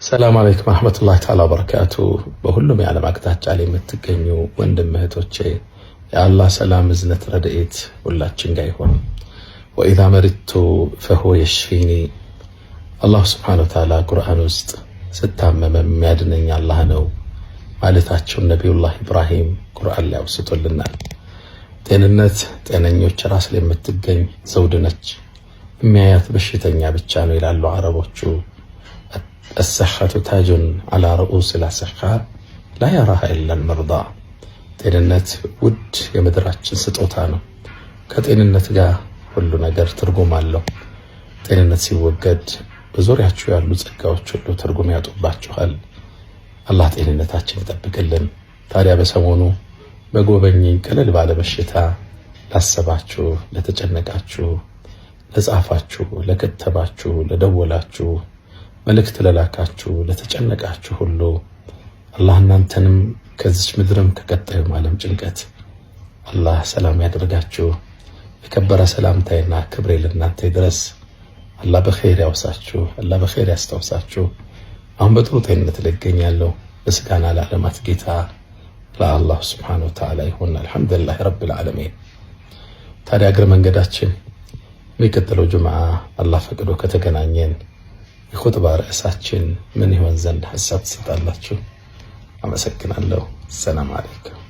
ሰላም አለይኩም ወራህመቱላሂ ተዓላ ወበረካቱ። በሁሉም የዓለም አቅጣጫ ላይ የምትገኙ ወንድም እህቶቼ የአላህ ሰላም እዝነት ረድኤት ሁላችን ጋር ይሁን። ወኢዛ መሪቱ ፈሁወ የሽፊኒ አላህ ሱብሓነሁ ወተዓላ ቁርአን ውስጥ ስታመም የሚያድነኝ አላህ ነው ማለታቸውን ነቢዩላህ ኢብራሂም ቁርአን ላይ አውስቶልናል። ጤንነት ጤነኞች ራስ ላይ የምትገኝ ዘውድ ነች፣ የሚያያት በሽተኛ ብቻ ነው ይላሉ አረቦቹ። الصحة تاج على رؤوس الأصحاء لا يراها إلا المرضى። ጤንነት ውድ የምድራችን ስጦታ ነው። ከጤንነት ጋር ሁሉ ነገር ትርጉም አለው። ጤንነት ሲወገድ በዙሪያችሁ ያሉ ጸጋዎች ሁሉ ትርጉም ያጡባችኋል። አላህ ጤንነታችን ይጠብቅልን። ታዲያ በሰሞኑ በጎበኘኝ ቀለል ባለ በሽታ ላሰባችሁ፣ ለተጨነቃችሁ፣ ለጻፋችሁ፣ ለከተባችሁ፣ ለደወላችሁ፣ መልእክት ለላካችሁ፣ ለተጨነቃችሁ ሁሉ አላህ እናንተንም ከዚች ምድርም ከቀጣዩም ዓለም ጭንቀት አላህ ሰላም ያደርጋችሁ። የከበረ ሰላምታዬና ክብሬ ለእናንተ ይድረስ። አላህ በኸይር ያውሳችሁ፣ አላህ በኸይር ያስታውሳችሁ። አሁን በጥሩ ጤንነት ላይ እገኛለሁ። ምስጋና ለዓለማት ጌታ ለአላህ ሱብሓነሁ ወተዓላ ይሁን። አልሐምዱሊላህ ረብል ዓለሚን። ታዲያ እግረ መንገዳችን የሚቀጥለው ጁምዓ አላህ ፈቅዶ ከተገናኘን የኹጥባ ርዕሳችን ምን ይሆን ዘንድ ሐሳብ ትሰጣላችሁ? አመሰግናለሁ። ሰላም አለይኩም።